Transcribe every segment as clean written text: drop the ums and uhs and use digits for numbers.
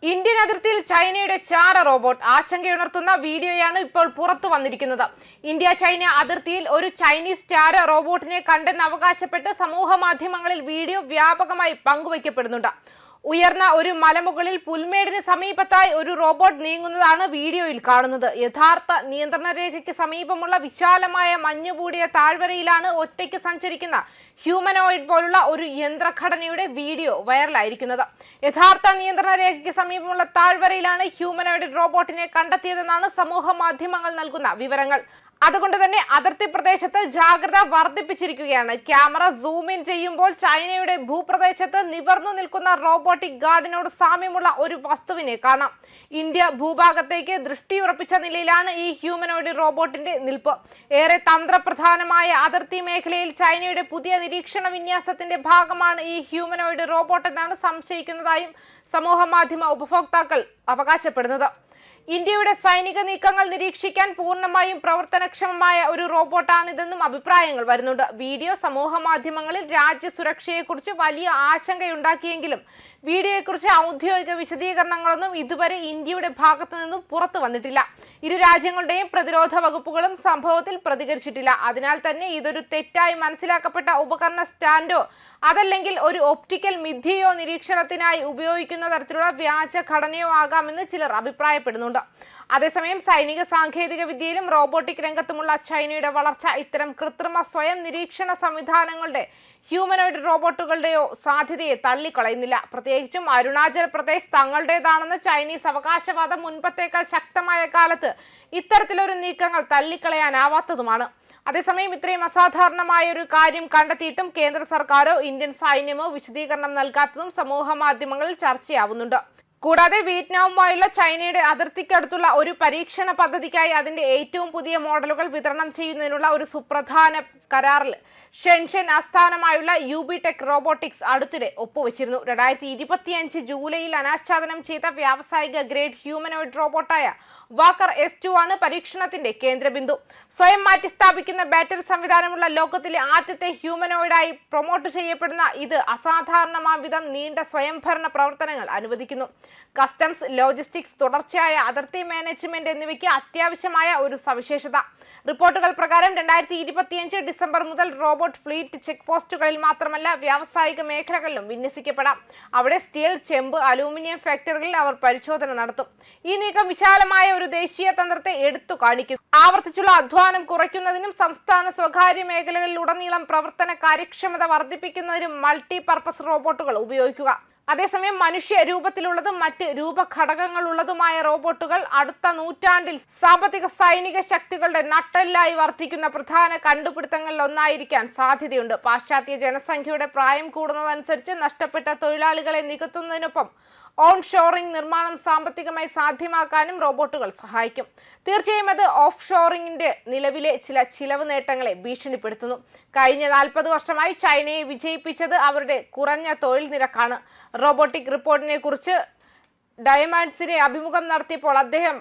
Indian അതിർത്തിയിൽ ചൈനയുടെ ചാര റോബോട്ട് ആശങ്കയുണർത്തുന്ന വീഡിയോയാണ് ഇപ്പോൾ പുറത്തു വന്നിരിക്കുന്നത്. ഇന്ത്യ ചൈന അതിർത്തിയിൽ ഒരു ചൈനീസ് ചാര റോബോട്ടിനെ കണ്ടെന്ന് അവകാശപ്പെട്ട് സമൂഹ മാധ്യമങ്ങളിൽ വീഡിയോ വ്യാപകമായി പങ്കുവയ്ക്കപ്പെടുന്നുണ്ട്. ഉയർന്ന ഒരു മലമുകളിൽ പുൽമേടിന് സമീപത്തായി ഒരു റോബോട്ട് നീങ്ങുന്നതാണ് വീഡിയോയിൽ കാണുന്നത്. യഥാർത്ഥ നിയന്ത്രണ രേഖയ്ക്ക് സമീപമുള്ള വിശാലമായ മഞ്ഞുകൂടിയ താഴ്വരയിലാണ് ഒറ്റയ്ക്ക് സഞ്ചരിക്കുന്ന ഹ്യൂമനോയിഡ് പോലുള്ള ഒരു യന്ത്രഘടനയുടെ വീഡിയോ വൈറലായിരിക്കുന്നത്. യഥാർത്ഥ നിയന്ത്രണ രേഖയ്ക്ക് സമീപമുള്ള താഴ്വരയിലാണ് ഹ്യൂമനോയിഡ് റോബോട്ടിനെ കണ്ടെത്തിയതെന്നാണ് സമൂഹ മാധ്യമങ്ങൾ നൽകുന്ന വിവരങ്ങൾ. അതുകൊണ്ട് തന്നെ അതിർത്തി പ്രദേശത്ത് ജാഗ്രത വർദ്ധിപ്പിച്ചിരിക്കുകയാണ്. ക്യാമറ സൂം ഇൻ ചെയ്യുമ്പോൾ ചൈനയുടെ ഭൂപ്രദേശത്ത് നിവർന്നു നിൽക്കുന്ന റോബോട്ടിക് ഗാർഡിനോട് സാമ്യമുള്ള ഒരു വസ്തുവിനെ കാണാം. ഇന്ത്യ ഭൂഭാഗത്തേക്ക് ദൃഷ്ടിയുറപ്പിച്ച നിലയിലാണ് ഈ ഹ്യൂമനോയിഡ് റോബോട്ടിന്റെ നിൽപ്പ്. ഏറെ തന്ത്രപ്രധാനമായ അതിർത്തി മേഖലയിൽ ചൈനയുടെ പുതിയ നിരീക്ഷണ വിന്യാസത്തിന്റെ ഭാഗമാണ് ഈ ഹ്യൂമനോയിഡ് റോബോട്ട് എന്നാണ് സംശയിക്കുന്നതായും സമൂഹ മാധ്യമ ഉപഭോക്താക്കൾ അവകാശപ്പെടുന്നത്. ഇന്ത്യയുടെ സൈനിക നീക്കങ്ങൾ നിരീക്ഷിക്കാൻ പൂർണ്ണമായും പ്രവർത്തനക്ഷമമായ ഒരു റോബോട്ടാണിതെന്നും അഭിപ്രായങ്ങൾ വരുന്നുണ്ട്. വീഡിയോ സമൂഹ മാധ്യമങ്ങളിൽ രാജ്യസുരക്ഷയെക്കുറിച്ച് വലിയ ആശങ്കയുണ്ടാക്കിയെങ്കിലും വീഡിയോയെക്കുറിച്ച് ഔദ്യോഗിക വിശദീകരണങ്ങളൊന്നും ഇതുവരെ ഇന്ത്യയുടെ ഭാഗത്തു നിന്നും പുറത്തു വന്നിട്ടില്ല. ഇരു രാജ്യങ്ങളുടെയും പ്രതിരോധ വകുപ്പുകളും സംഭവത്തിൽ പ്രതികരിച്ചിട്ടില്ല. അതിനാൽ തന്നെ ഇതൊരു തെറ്റായി മനസ്സിലാക്കപ്പെട്ട ഉപകരണ സ്റ്റാൻഡോ അതല്ലെങ്കിൽ ഒരു ഒപ്റ്റിക്കൽ മിഥ്യയോ നിരീക്ഷണത്തിനായി ഉപയോഗിക്കുന്ന തരത്തിലുള്ള വ്യാജ ഘടനയോ ആകാമെന്ന് ചിലർ അഭിപ്രായപ്പെടുന്നുണ്ട്. അതേസമയം സൈനിക സാങ്കേതിക വിദ്യയിലും റോബോട്ടിക് രംഗത്തുമുള്ള ചൈനയുടെ വളർച്ച ഇത്തരം കൃത്രിമ സ്വയം നിരീക്ഷണ സംവിധാനങ്ങളുടെ ഹ്യൂമനോയിഡ് റോബോട്ടുകളുടെയോ സാധ്യതയെ തള്ളിക്കളയുന്നില്ല. പ്രത്യേകിച്ചും അരുണാചൽ പ്രദേശ് തങ്ങളുടേതാണെന്ന് ചൈനീസ് അവകാശവാദം മുൻപത്തേക്കാൾ ശക്തമായ കാലത്ത് ഇത്തരത്തിലൊരു നീക്കങ്ങൾ തള്ളിക്കളയാനാവാത്തതുമാണ്. അതേസമയം ഇത്രയും അസാധാരണമായ ഒരു കാര്യം കണ്ടെത്തിയിട്ടും കേന്ദ്ര സർക്കാരോ ഇന്ത്യൻ സൈന്യമോ വിശദീകരണം നൽകാത്തതും സമൂഹ മാധ്യമങ്ങളിൽ ചർച്ചയാവുന്നുണ്ട്. കൂടാതെ വിയറ്റ്നാമുമായുള്ള ചൈനയുടെ അതിർത്തിക്കടുത്തുള്ള ഒരു പരീക്ഷണ പദ്ധതിക്കായി അതിന്റെ ഏറ്റവും പുതിയ മോഡലുകൾ വിതരണം ചെയ്യുന്നതിനുള്ള ഒരു സുപ്രധാന കരാറിൽ ഷെൻഷെൻ ആസ്ഥാനമായുള്ള യുബി ടെക് റോബോട്ടിക്സ് അടുത്തിടെ ഒപ്പുവെച്ചിരുന്നു. 2025 ജൂലൈയിൽ അനാച്ഛാദനം ചെയ്ത വ്യാവസായിക ഗ്രേഡ് ഹ്യൂമനോയിഡ് റോബോട്ടായ വാക്കർ S2 ആണ് പരീക്ഷണത്തിന്റെ കേന്ദ്രബിന്ദു. സ്വയം മാറ്റിസ്ഥാപിക്കുന്ന ബാറ്ററി സംവിധാനമുള്ള ലോകത്തിലെ ആദ്യത്തെ ഹ്യൂമനോയിഡായി പ്രൊമോട്ട് ചെയ്യപ്പെടുന്ന ഇത് അസാധാരണമാം വിധം നീണ്ട സ്വയംഭരണ പ്രവർത്തനങ്ങൾ അനുവദിക്കുന്നു. കസ്റ്റംസ്, ലോജിസ്റ്റിക്സ്, തുടർച്ചയായ അതിർത്തി മാനേജ്മെന്റ് എന്നിവയ്ക്ക് അത്യാവശ്യമായ ഒരു സവിശേഷത. റിപ്പോർട്ടുകൾ പ്രകാരം 2025 ഡിസംബർ മുതൽ റോബോട്ട് ഫ്ലീറ്റ് ചെക്ക് പോസ്റ്റുകളിൽ മാത്രമല്ല വ്യാവസായിക മേഖലകളിലും വിന്യസിക്കപ്പെടാം. അവിടെ സ്റ്റീൽ, ചെമ്പ്, അലൂമിനിയം ഫാക്ടറികളിൽ അവർ പരിശോധന നടത്തും. ഈ നീക്കം വിശാലമായ ഒരു ദേശീയ തന്ത്രത്തെ എടുത്തു കാണിക്കുന്നു. ആവർത്തിച്ചുള്ള അധ്വാനം കുറയ്ക്കുന്നതിനും സംസ്ഥാന സ്വകാര്യ മേഖലകളിലുടനീളം പ്രവർത്തന കാര്യക്ഷമത വർദ്ധിപ്പിക്കുന്നതിനും മൾട്ടി പർപ്പസ് റോബോട്ടുകൾ ഉപയോഗിക്കുക. അതേസമയം മനുഷ്യ രൂപത്തിലുള്ളതും മറ്റ് രൂപഘടകങ്ങളുള്ളതുമായ റോബോട്ടുകൾ അടുത്ത നൂറ്റാണ്ടിൽ സാമ്പത്തിക സൈനിക ശക്തികളുടെ നട്ടെല്ലായി വർദ്ധിക്കുന്ന പ്രധാന കണ്ടുപിടുത്തങ്ങളിൽ ഒന്നായിരിക്കാൻ സാധ്യതയുണ്ട്. പാശ്ചാത്യ ജനസംഖ്യയുടെ പ്രായം കൂടുന്നതനുസരിച്ച് നഷ്ടപ്പെട്ട തൊഴിലാളികളെ നികത്തുന്നതിനൊപ്പം ഓൺ ഷോറിംഗ് നിർമ്മാണം സാമ്പത്തികമായി സാധ്യമാക്കാനും റോബോട്ടുകൾ സഹായിക്കും. തീർച്ചയായും അത് ഓഫ് ഷോറിംഗിന്റെ നിലവിലെ ചില ചിലവ് നേട്ടങ്ങളെ ഭീഷണിപ്പെടുത്തുന്നു. കഴിഞ്ഞ 40 വർഷമായി ചൈനയെ വിജയിപ്പിച്ചത് അവരുടെ കുറഞ്ഞ തൊഴിൽ നിരക്കാണ്. റോബോട്ടിക് റിപ്പോർട്ടിനെ കുറിച്ച് ഡയമണ്ട്സിനെ അഭിമുഖം നടത്തിയപ്പോൾ അദ്ദേഹം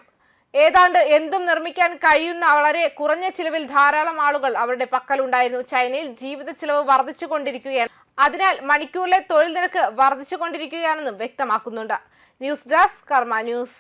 ഏതാണ്ട് എന്തും നിർമ്മിക്കാൻ കഴിയുന്ന വളരെ കുറഞ്ഞ ചിലവിൽ ധാരാളം ആളുകൾ അവരുടെ പക്കലുണ്ടായിരുന്നു. ചൈനയിൽ ജീവിത ചിലവ് വർദ്ധിച്ചുകൊണ്ടിരിക്കുകയാണ്. അതിനാൽ മണിക്കൂറിലെ തൊഴിൽ നിരക്ക് വർദ്ധിച്ചുകൊണ്ടിരിക്കുകയാണെന്നും വ്യക്തമാക്കുന്നുണ്ട്. ന്യൂസ് ഡെസ്ക് കർമ്മ ന്യൂസ്.